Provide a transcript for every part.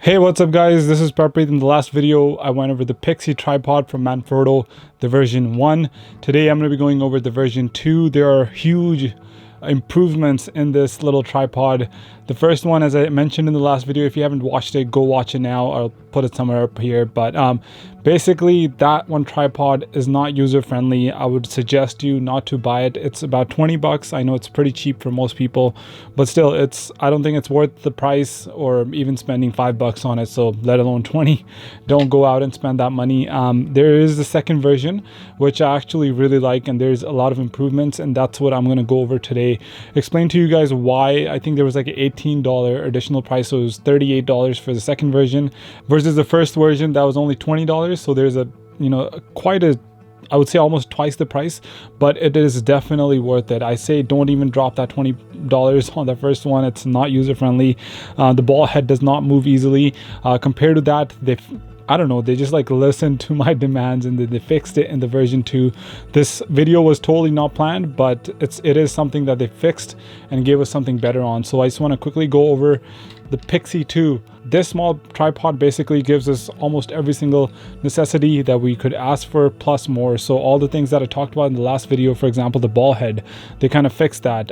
Hey, what's up guys? This is Parpreet. In the last video, I went over the Pixi tripod from Manfrotto, the version 1. Today, I'm going to be going over the version 2. There are huge improvements in this little tripod. The first one, as I mentioned in the last video, if you haven't watched it, go watch it now. I'll put it somewhere up here. But basically, that one tripod is not user-friendly. I would suggest you not to buy it. It's about 20 bucks. I know it's pretty cheap for most people, but still, I don't think it's worth the price or even spending $5 on it. So let alone 20. Don't go out and spend that money. There is the second version, which I actually really like, and there's a lot of improvements, and that's what I'm going to go over today. Explain to you guys why. I think there was like an $18 additional price, so it was $38 for the second version versus the first version that was only $20. So there's I would say almost twice the price, but it is definitely worth it. I say don't even drop that $20 on the first one. It's not user friendly. The ball head does not move easily. Compared to that, they just like listened to my demands and they fixed it in the version 2. This video was totally not planned, but it is something that they fixed and gave us something better on. So I just want to quickly go over the Pixi 2. This small tripod basically gives us almost every single necessity that we could ask for plus more. So all the things that I talked about in the last video, for example, the ball head, they kind of fixed that.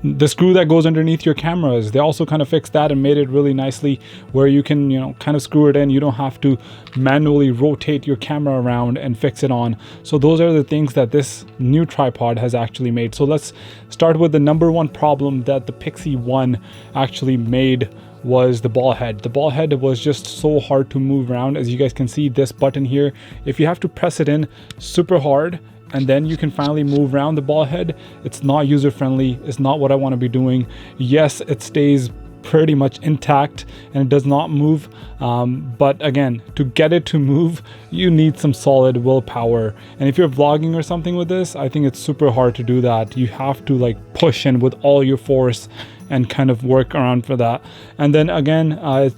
The screw that goes underneath your cameras, they also kind of fixed that and made it really nicely where you can, kind of screw it in. You don't have to manually rotate your camera around and fix it on. So those are the things that this new tripod has actually made. So let's start with the number one problem that the Pixi 1 actually made was the ball head. The ball head was just so hard to move around. As you guys can see, this button here, if you have to press it in super hard and then you can finally move around the ball head, it's not user friendly. It's not what I want to be doing. Yes, it stays pretty much intact and it does not move, but again, to get it to move, you need some solid willpower. And if you're vlogging or something with this, I think it's super hard to do that. You have to like push in with all your force and kind of work around for that. And then again,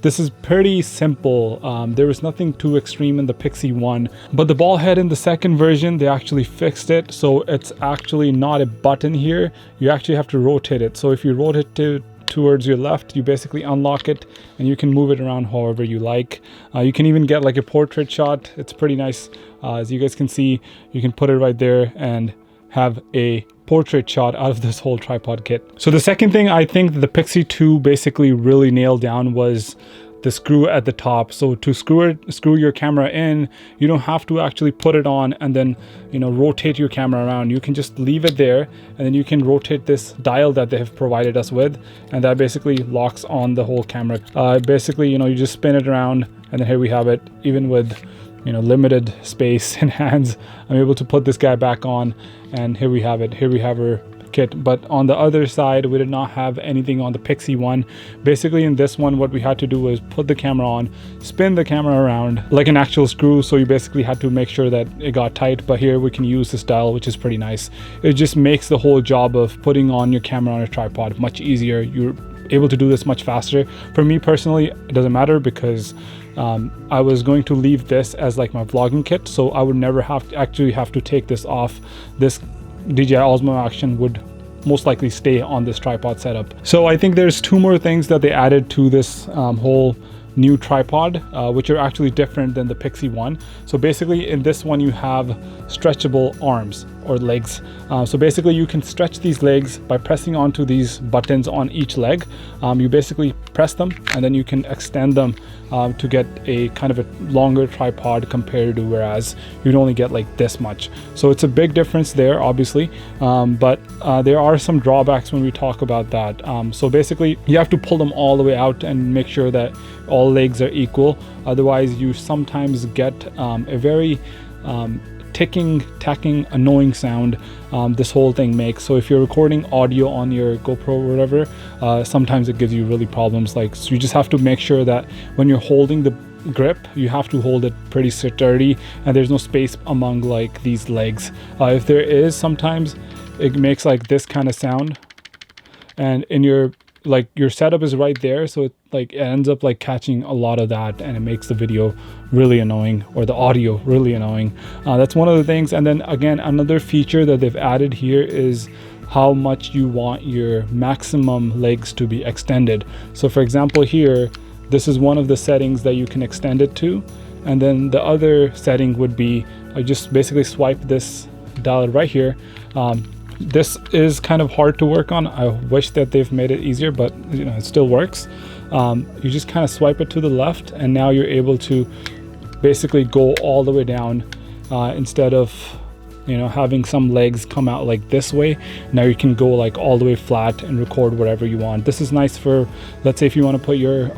this is pretty simple. There was nothing too extreme in the Pixi 1, but the ball head in the second version, they actually fixed it. So it's actually not a button here. You actually have to rotate it. So if you rotate it towards your left, you basically unlock it and you can move it around however you like. You can even get like a portrait shot. It's pretty nice. As you guys can see, you can put it right there and have a portrait shot out of this whole tripod kit. So the second thing I think the Pixi 2 basically really nailed down was the screw at the top. So to screw your camera in, you don't have to actually put it on and then rotate your camera around. You can just leave it there and then you can rotate this dial that they have provided us with, and that basically locks on the whole camera. Basically, you just spin it around and then here we have it. Even with limited space in hands, I'm able to put this guy back on, and here we have it. Here we have our kit. But on the other side, we did not have anything on the Pixi 1. Basically in this one, what we had to do was put the camera on, spin the camera around like an actual screw. So you basically had to make sure that it got tight, but here we can use this dial, which is pretty nice. It just makes the whole job of putting on your camera on a tripod much easier. You're able to do this much faster. For me personally, it doesn't matter because I was going to leave this as like my vlogging kit, so I would never have to take this off. This DJI Osmo Action would most likely stay on this tripod setup. So I think there's two more things that they added to this whole new tripod, which are actually different than the Pixi 1. So basically in this one you have stretchable arms or legs. So basically you can stretch these legs by pressing onto these buttons on each leg. You basically press them and then you can extend them to get a kind of a longer tripod compared to whereas you'd only get like this much. So it's a big difference there, obviously, but there are some drawbacks when we talk about that. So basically you have to pull them all the way out and make sure that all legs are equal. Otherwise you sometimes get a very tacking annoying sound this whole thing makes. So if you're recording audio on your GoPro or whatever, sometimes it gives you really problems. Like, so you just have to make sure that when you're holding the grip, you have to hold it pretty sturdy and there's no space among like these legs. If there is, sometimes it makes like this kind of sound, and in your setup is right there, so it ends up like catching a lot of that and it makes the video really annoying, or the audio really annoying. That's one of the things. And then again, another feature that they've added here is how much you want your maximum legs to be extended. So for example here, this is one of the settings that you can extend it to. And then the other setting would be, I just basically swipe this dial right here. This is kind of hard to work on. I wish that they've made it easier, but you know, it still works. You just kind of swipe it to the left, and now you're able to basically go all the way down, instead of, you know, having some legs come out like this way. Now you can go like all the way flat and record whatever you want. This is nice for, let's say if you want to put your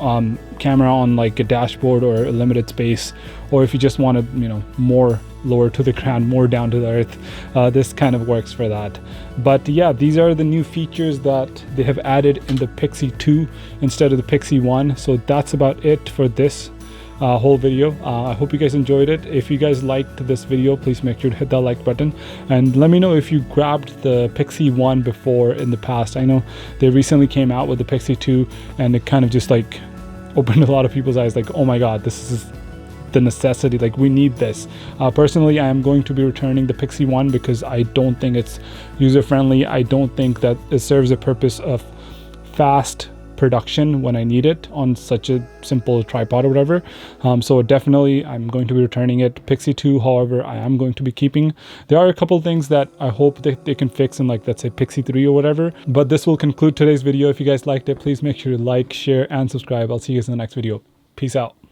camera on like a dashboard or a limited space, or if you just want to, you know, more lower to the ground, more down to the earth, this kind of works for that. But yeah, these are the new features that they have added in the Pixi 2 instead of the Pixi 1. So that's about it for this whole video. I hope you guys enjoyed it. If you guys liked this video, please make sure to hit that like button, and let me know if you grabbed the Pixi 1 before in the past. I know they recently came out with the Pixi 2, and it kind of just like opened a lot of people's eyes, like, oh my god, this is the necessity, like we need this. Personally, I am going to be returning the Pixi 1 because I don't think it's user-friendly. I don't think that it serves a purpose of fast production when I need it on such a simple tripod or whatever. So definitely I'm going to be returning it. Pixi 2, however, I am going to be keeping. There are a couple things that I hope that they can fix in, like, let's say Pixi 3 or whatever. But this will conclude today's video. If you guys liked it, please make sure to like, share, and subscribe. I'll see you guys in the next video. Peace out.